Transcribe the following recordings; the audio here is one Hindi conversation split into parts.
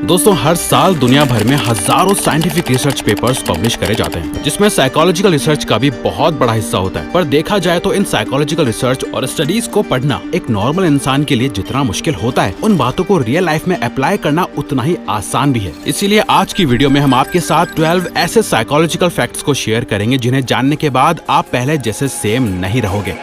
दोस्तों, हर साल दुनिया भर में हजारों साइंटिफिक रिसर्च पेपर्स पब्लिश करे जाते हैं, जिसमें साइकोलॉजिकल रिसर्च का भी बहुत बड़ा हिस्सा होता है। पर देखा जाए तो इन साइकोलॉजिकल रिसर्च और स्टडीज को पढ़ना एक नॉर्मल इंसान के लिए जितना मुश्किल होता है, उन बातों को रियल लाइफ में अप्लाई करना उतना ही आसान भी है। इसीलिए आज की वीडियो में हम आपके साथ 12 ऐसे साइकोलॉजिकल फैक्ट्स को शेयर करेंगे जिन्हें जानने के बाद आप पहले जैसे सेम नहीं रहोगे।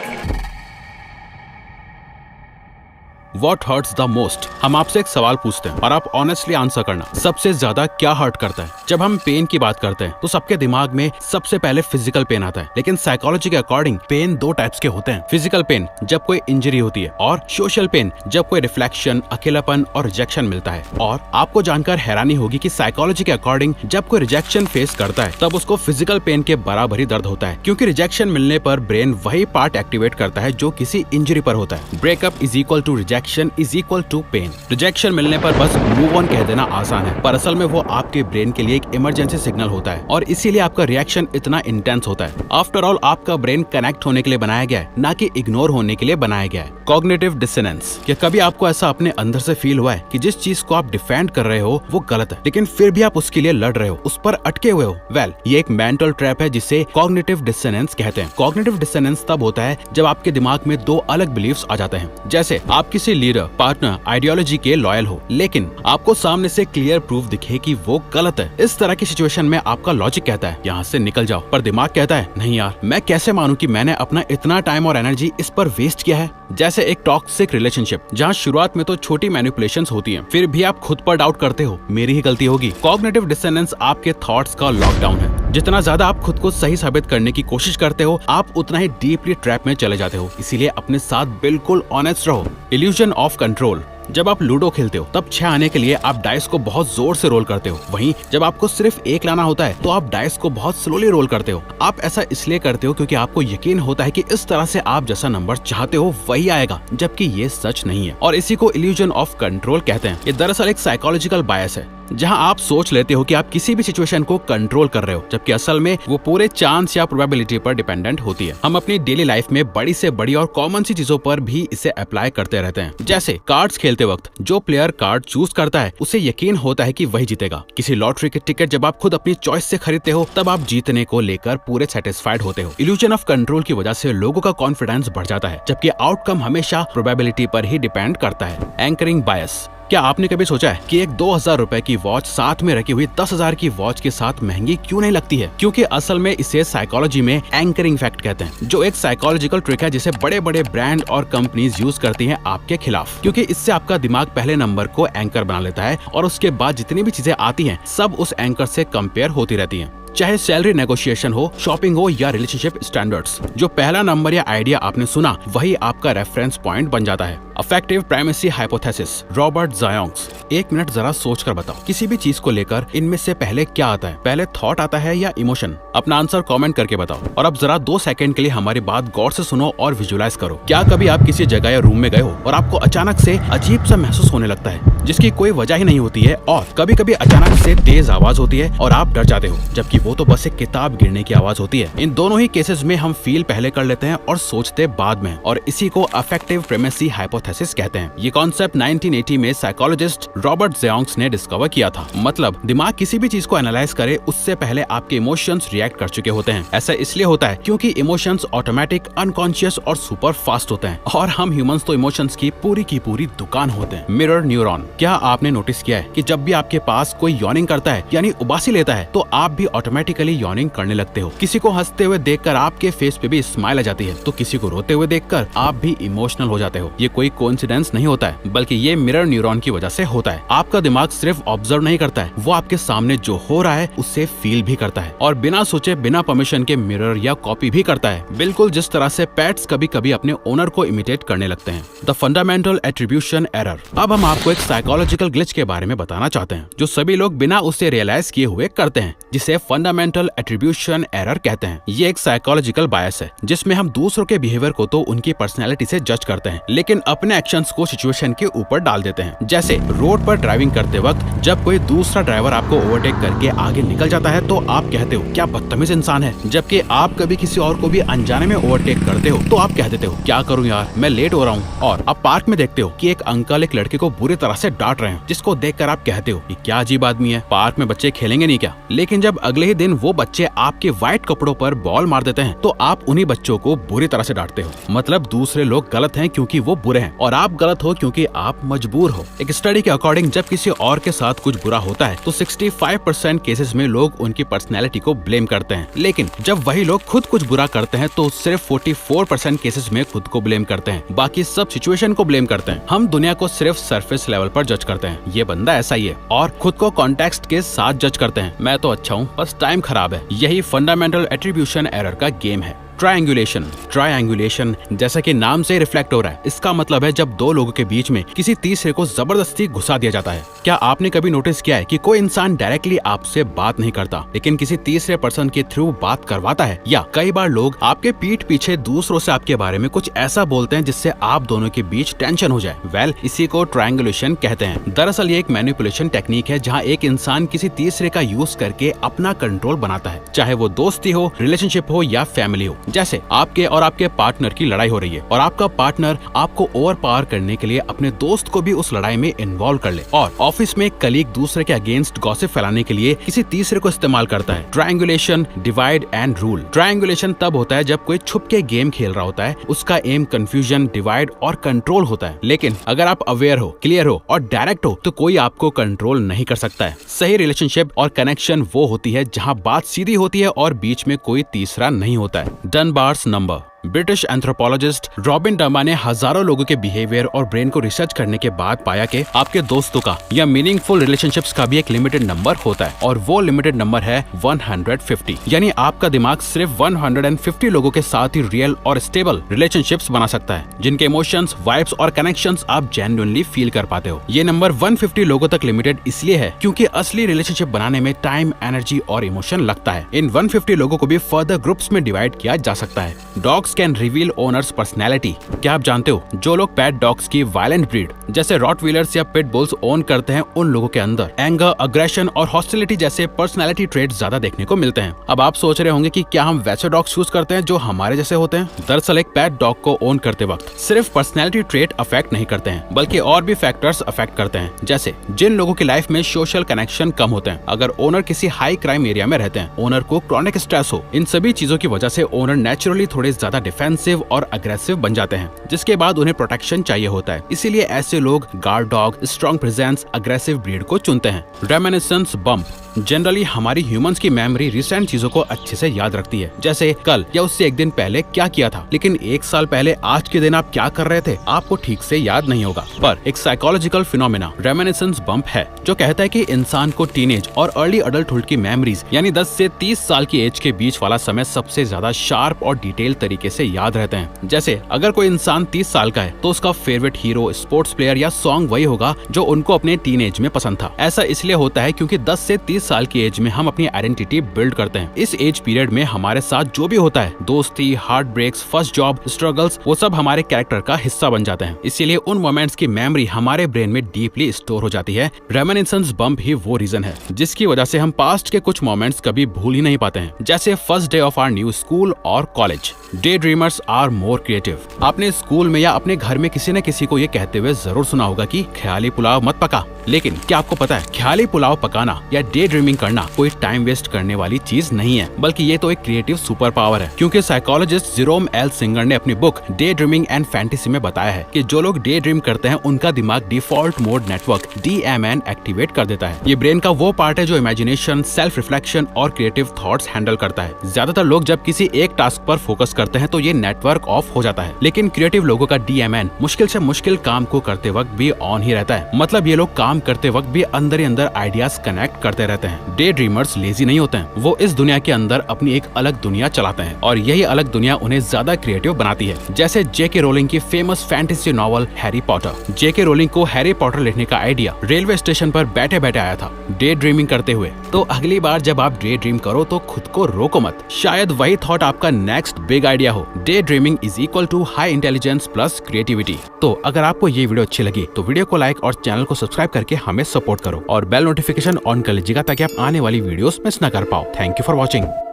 What hurts the most? हम आपसे एक सवाल पूछते हैं और आप ऑनेस्टली आंसर करना। सबसे ज्यादा क्या हर्ट करता है? जब हम पेन की बात करते हैं तो सबके दिमाग में सबसे पहले फिजिकल पेन आता है, लेकिन साइकोलॉजी के अकॉर्डिंग पेन दो टाइप्स के होते हैं। फिजिकल पेन जब कोई इंजरी होती है और सोशल पेन जब कोई रिफ्लेक्शन, अकेलापन और रिजेक्शन मिलता है। और आपको जानकर हैरानी होगी कि साइकोलॉजी के अकॉर्डिंग जब कोई रिजेक्शन फेस करता है तब उसको फिजिकल पेन के बराबर ही दर्द होता है, क्योंकि रिजेक्शन मिलने पर ब्रेन वही पार्ट एक्टिवेट करता है जो किसी इंजरी पर होता है। Breakup is equal to rejection is equal to pain. Rejection मिलने पर बस मूव ऑन कह देना आसान है, पर असल में वो आपके ब्रेन के लिए एक इमरजेंसी सिग्नल होता है और इसीलिए आपका रिएक्शन इतना इंटेंस होता है। आफ्टर ऑल आपका ब्रेन कनेक्ट होने के लिए बनाया गया है, ना कि इग्नोर होने के लिए बनाया गया है। Cognitive dissonance. क्या कभी आपको ऐसा अपने अंदर से फील हुआ है कि जिस चीज को आप डिफेंड कर रहे हो वो गलत है, लेकिन फिर भी आप उसके लिए लड़ रहे हो, उस पर अटके हुए हो? वेल, ये एक मेंटल ट्रैप है जिसे कॉग्निटिव डिसोनेंस कहते हैं। कॉग्निटिव डिसोनेंस तब होता है जब आपके दिमाग में दो अलग बिलीफ्स आ जाते हैं। जैसे आप किसी लीडर, पार्टनर, आइडियोलॉजी के लॉयल हो, लेकिन आपको सामने से क्लियर प्रूफ दिखे कि वो गलत है। इस तरह की सिचुएशन में आपका लॉजिक कहता है यहाँ से निकल जाओ, पर दिमाग कहता है नहीं यार, मैं कैसे मानूं कि मैंने अपना इतना टाइम और एनर्जी इस पर वेस्ट किया है। जैसे एक टॉक्सिक रिलेशनशिप जहाँ शुरुआत में तो छोटी मैनिपुलेशंस होती हैं, फिर भी आप खुद पर डाउट करते हो मेरी ही गलती होगी। कॉग्निटिव डिसोनेंस आपके थॉट्स का लॉकडाउन है। जितना ज्यादा आप खुद को सही साबित करने की कोशिश करते हो, आप उतना ही डीपली ट्रैप में चले जाते हो। इसीलिए अपने साथ बिल्कुल ऑनेस्ट रहो। Illusion of control. जब आप लूडो खेलते हो तब 6 आने के लिए आप डाइस को बहुत जोर से रोल करते हो, वहीं जब आपको सिर्फ 1 लाना होता है तो आप डाइस को बहुत स्लोली रोल करते हो। आप ऐसा इसलिए करते हो क्योंकि आपको यकीन होता है कि इस तरह से आप जैसा नंबर चाहते हो वही आएगा, जबकि ये सच नहीं है। और इसी को इल्यूजन ऑफ कंट्रोल कहते हैं। ये दरअसल एक साइकोलॉजिकल बायस है जहां आप सोच लेते हो कि आप किसी भी सिचुएशन को कंट्रोल कर रहे हो, जबकि असल में वो पूरे चांस या प्रोबेबिलिटी पर डिपेंडेंट होती है। हम अपनी डेली लाइफ में बड़ी से बड़ी और कॉमन सी चीजों पर भी इसे अप्लाई करते रहते हैं। जैसे कार्ड्स खेलते वक्त जो प्लेयर कार्ड चूज करता है उसे यकीन होता है कि वही जीतेगा। किसी लॉटरी की टिकट जब आप खुद अपनी चॉइस से खरीदते हो तब आप जीतने को लेकर पूरे सेटिस्फाइड होते हो। इल्यूजन ऑफ कंट्रोल की वजह से लोगों का कॉन्फिडेंस बढ़ जाता है, जबकि आउटकम हमेशा प्रोबेबिलिटी पर ही डिपेंड करता है। एंकरिंग बायस। क्या आपने कभी सोचा है कि एक 2000 रुपए की वॉच साथ में रखी हुई 10,000 की वॉच के साथ महंगी क्यों नहीं लगती है? क्योंकि असल में इसे साइकोलॉजी में एंकरिंग फैक्ट कहते हैं, जो एक साइकोलॉजिकल ट्रिक है जिसे बड़े बड़े ब्रांड और कंपनीज यूज करती हैं आपके खिलाफ। क्योंकि इससे आपका दिमाग पहले नंबर को एंकर बना लेता है और उसके बाद जितनी भी चीजें आती हैं सब उस एंकर से कंपेयर होती रहती हैं। चाहे सैलरी नेगोशिएशन हो, शॉपिंग हो या रिलेशनशिप स्टैंडर्ड्स, जो पहला नंबर या आइडिया आपने सुना वही आपका रेफरेंस पॉइंट बन जाता है। Affective primacy hypothesis. Robert Zajonc's. 1 minute जरा सोच कर बताओ, किसी भी चीज को लेकर इनमें से पहले क्या आता है? पहले थॉट आता है या इमोशन? अपना आंसर कमेंट करके बताओ। और अब जरा 2 सेकंड के लिए हमारी बात गौर से सुनो और विजुअलाइज करो। क्या कभी आप किसी जगह या रूम में गए हो और आपको अचानक से अजीब सा महसूस होने लगता है जिसकी कोई वजह ही नहीं होती है, और कभी कभी अचानक से तेज आवाज होती है और आप डर जाते हो, जबकि वो तो बस एक किताब गिरने की आवाज होती है। इन दोनों ही केसेस में हम फील पहले कर लेते हैं और सोचते बाद में, और इसी को अफेक्टिव प्राइमेसी हाइपोथेसिस कहते हैं। ये कॉन्सेप्ट 1980 में साइकोलॉजिस्ट रॉबर्ट ज़ायोंग्स ने डिस्कवर किया था। मतलब दिमाग किसी भी चीज को एनालाइज करे उससे पहले आपके इमोशंस रिएक्ट कर चुके होते हैं। ऐसा इसलिए होता है क्योंकि इमोशंस ऑटोमेटिक, अनकॉन्शियस और सुपर फास्ट होते हैं, और हम ह्यूमंस तो इमोशंस की पूरी दुकान होते हैं। Mirror neuron. क्या आपने नोटिस किया है कि जब भी आपके पास कोई यॉर्निंग करता है यानी उबासी लेता है तो आप भी ऑटोमेटिकली यॉर्निंग करने लगते हो? किसी को हंसते हुए देखकर आपके फेस पे भी स्माइल आ जाती है, तो किसी को रोते हुए देखकर आप भी इमोशनल हो जाते हो। ये कोई कोइंसिडेंस नहीं होता है, बल्कि ये मिरर न्यूरॉन की वजह से होता है। आपका दिमाग सिर्फ ऑब्जर्व नहीं करता है, वो आपके सामने जो हो रहा है उससे फील भी करता है, और बिना सोचे बिना परमिशन के मिरर या कॉपी भी करता है, बिल्कुल जिस तरह से पेट्स कभी कभी अपने ओनर को इमिटेट करने लगते हैं। The fundamental attribution error. अब हम आपको एक साइकोलॉजिकल ग्लिच के बारे में बताना चाहते हैं जो सभी लोग बिना उसे रियलाइज किए हुए करते हैं, जिसे फंडामेंटल एट्रीब्यूशन एरर कहते हैं। ये एक साइकोलॉजिकल बायस है जिसमें हम दूसरों के बिहेवियर को तो उनकी पर्सनैलिटी से जज करते हैं, लेकिन अपने एक्शंस को सिचुएशन के ऊपर डाल देते हैं। जैसे रोड पर ड्राइविंग करते वक्त जब कोई दूसरा ड्राइवर आपको ओवरटेक करके आगे निकल जाता है तो आप कहते हो क्या बदतमीज इंसान है, जबकि आप कभी किसी और को भी अनजाने में ओवरटेक करते हो तो आप कह देते हो क्या करूं यार, मैं लेट हो रहा हूं। और आप पार्क में देखते हो कि एक अंकल एक लड़के को बुरी तरह से डांट रहे हैं, जिसको देखकर आप कहते हो कि क्या अजीब आदमी है, पार्क में बच्चे खेलेंगे नहीं क्या। लेकिन जब अगले ही दिन वो बच्चे आपके व्हाइट कपड़ों पर बॉल मार देते हैं तो आप उन्हीं बच्चों को बुरी तरह से डांटते हो। मतलब दूसरे लोग गलत हैं क्योंकि वो बुरे हैं और आप गलत हो क्योंकि आप मजबूर हो। एक स्टडी के अकॉर्डिंग जब किसी और के साथ कुछ बुरा होता है तो 65% केसेस में लोग उनकी पर्सनैलिटी को ब्लेम करते हैं, लेकिन जब वही लोग खुद कुछ बुरा करते हैं तो सिर्फ 44% केसेस में खुद को ब्लेम करते हैं, बाकी सब सिचुएशन को ब्लेम करते हैं। हम दुनिया को सिर्फ सरफेस लेवल पर जज करते हैं, ये बंदा ऐसा ही है, और खुद को कॉन्टेक्स्ट के साथ जज करते हैं, मैं तो अच्छा हूँ बस टाइम खराब है। यही फंडामेंटल एट्रीब्यूशन एरर का गेम है। ट्रायंगुलेशन जैसा कि नाम से रिफ्लेक्ट हो रहा है, इसका मतलब है जब दो लोगों के बीच में किसी तीसरे को जबरदस्ती घुसा दिया जाता है। क्या आपने कभी नोटिस किया है कि कोई इंसान डायरेक्टली आपसे बात नहीं करता लेकिन किसी तीसरे पर्सन के थ्रू बात करवाता है, या कई बार लोग आपके पीठ पीछे दूसरों से आपके बारे में कुछ ऐसा बोलते हैं जिससे आप दोनों के बीच टेंशन हो जाए। इसी को ट्रायंगुलेशन कहते हैं। दरअसल ये एक मैनिपुलेशन टेक्निक है जहाँ एक इंसान किसी तीसरे का यूज करके अपना कंट्रोल बनाता है, चाहे वो दोस्ती हो, रिलेशनशिप हो या फैमिली हो। जैसे आपके और आपके पार्टनर की लड़ाई हो रही है और आपका पार्टनर आपको ओवर पावर करने के लिए अपने दोस्त को भी उस लड़ाई में इन्वॉल्व कर ले, और ऑफिस में कलीग दूसरे के अगेंस्ट गॉसिप फैलाने के लिए किसी तीसरे को इस्तेमाल करता है। Triangulation, divide and rule. Triangulation तब होता है जब कोई छुप के गेम खेल रहा होता है, उसका एम कंफ्यूजन, डिवाइड और कंट्रोल होता है, लेकिन अगर आप अवेयर हो, क्लियर हो और डायरेक्ट हो तो कोई आपको कंट्रोल नहीं कर सकता है। सही रिलेशनशिप और कनेक्शन वो होती है जहाँ बात सीधी होती है और बीच में कोई तीसरा नहीं होता है। Dunbar's number. British anthropologist Robin डर्मा ने हजारों लोगों के बिहेवियर और ब्रेन को रिसर्च करने के बाद पाया कि आपके दोस्तों का या मीनिंगफुल रिलेशनशिप्स का भी एक लिमिटेड नंबर होता है, और वो लिमिटेड नंबर है 150। यानी आपका दिमाग सिर्फ 150 लोगों के साथ ही रियल और स्टेबल रिलेशनशिप्स बना सकता है, जिनके इमोशंस, वाइब्स और कनेक्शंस आप जेन्युइनली फील कर पाते हो। ये नंबर 150 लोगों तक लिमिटेड इसलिए है क्योंकि असली रिलेशनशिप बनाने में टाइम, एनर्जी और इमोशन लगता है। इन 150 लोगों को भी फर्दर ग्रुप्स में डिवाइड किया जा सकता है। Dogs can reveal owners personality. क्या आप जानते हो जो लोग पेट डॉग्स की वायलेंट ब्रीड जैसे रॉटवीलर्स या पिट बुल्स ओन करते हैं, उन लोगों के अंदर एंगर, अग्रेशन और हॉस्टिलिटी जैसे पर्सनैलिटी ट्रेट ज्यादा देखने को मिलते हैं। अब आप सोच रहे होंगे कि क्या हम वैसे डॉग्स चूज करते हैं जो हमारे जैसे होते हैं? दरअसल एक पेट डॉग को ओन करते वक्त सिर्फ पर्सनैलिटी ट्रेट अफेक्ट नहीं करते हैं, बल्कि और भी फैक्टर्स अफेक्ट करते हैं, जैसे जिन लोगों की लाइफ में सोशल कनेक्शन कम होते हैं, अगर ओनर किसी हाई क्राइम एरिया में रहते हैं, ओनर को क्रॉनिक स्ट्रेस हो, इन सभी चीजों की वजह से ओनर नेचुरली थोड़े ज्यादा डिफेंसिव और अग्रेसिव बन जाते हैं, जिसके बाद उन्हें प्रोटेक्शन चाहिए होता है। इसीलिए ऐसे लोग guard dog, strong presence, aggressive breed को चुनते हैं। Reminiscence bump. जनरली हमारी ह्यूमंस की मेमोरी रिसेंट चीजों को अच्छे से याद रखती है, जैसे कल या उससे एक दिन पहले क्या किया था, लेकिन एक साल पहले आज के दिन आप क्या कर रहे थे आपको ठीक से याद नहीं होगा। पर एक साइकोलॉजिकल फिनोमेना रेमिनिसेंस बम्प है जो कहता है कि इंसान को टीनेज और अर्ली अडल्टहुड की मेमोरीज यानी 10 से 30 साल की एज के बीच वाला समय सबसे ज्यादा शार्प और डिटेल तरीके से याद रहते हैं। जैसे अगर कोई इंसान 30 साल का है तो उसका फेवरेट हीरो, स्पोर्ट्स प्लेयर या सॉन्ग वही होगा जो उनको अपने टीनेज में पसंद था। ऐसा इसलिए होता है क्योंकि 10 से 30 साल की एज में हम अपनी आइडेंटिटी बिल्ड करते हैं। इस एज पीरियड में हमारे साथ जो भी होता है, दोस्ती, heartbreaks, first job, struggles, वो सब हमारे कैरेक्टर का हिस्सा बन जाते हैं। इसीलिए उन मोमेंट्स की मेमोरी हमारे ब्रेन में डीपली स्टोर हो जाती है। रेमिनिसेंस बम्प ही वो रीजन है जिसकी वजह से हम पास्ट के कुछ मोमेंट्स कभी भूल ही नहीं पाते हैं, जैसे first day of our new school और college. Day dreamers are more creative. आपने स्कूल में या अपने घर में किसी न किसी को ये कहते हुए जरूर सुना होगा कि ख्याली पुलाव मत पका, लेकिन क्या आपको पता है ख्याली पुलाव पकाना या डे ड्रीमिंग करना कोई टाइम वेस्ट करने वाली चीज नहीं है, बल्कि ये तो एक क्रिएटिव सुपर पावर है। क्योंकि साइकोलॉजिस्ट जेरोम एल सिंगर ने अपनी book day dreaming and fantasy में बताया है कि जो लोग डे ड्रीम करते हैं उनका दिमाग default mode network DMN activate कर देता है। ये ब्रेन का वो पार्ट है जो इमेजिनेशन, सेल्फ रिफ्लेक्शन और क्रिएटिव थॉट्स हैंडल करता है। ज्यादातर लोग जब किसी एक टास्क पर फोकस करते हैं हैं तो ये नेटवर्क ऑफ हो जाता है। लेकिन क्रिएटिव लोगों का DMN मुश्किल से मुश्किल काम को करते वक्त भी ऑन ही रहता है। मतलब ये लोग काम करते वक्त भी अंदर ही अंदर आइडियाज कनेक्ट करते रहते हैं। डे ड्रीमर्स लेजी नहीं होते हैं, वो इस दुनिया के अंदर अपनी एक अलग दुनिया चलाते हैं और यही अलग दुनिया उन्हें ज्यादा क्रिएटिव बनाती है। जैसे J.K. रोलिंग की famous fantasy novel Harry Potter. J.K. Rolling को हैरी पॉटर लिखने का आइडिया रेलवे स्टेशन पर बैठे बैठे आया था, डे ड्रीमिंग करते हुए। तो अगली बार जब आप डे ड्रीम करो तो खुद को रोको मत, शायद वही थॉट आपका नेक्स्ट बिग आइडिया हो। Daydreaming is equal to high intelligence plus creativity. तो अगर आपको ये वीडियो अच्छी लगी तो वीडियो को लाइक और चैनल को सब्सक्राइब करके हमें सपोर्ट करो और बेल नोटिफिकेशन ऑन कर लीजिएगा ताकि आप आने वाली वीडियोस मिस ना कर पाओ। Thank you for watching.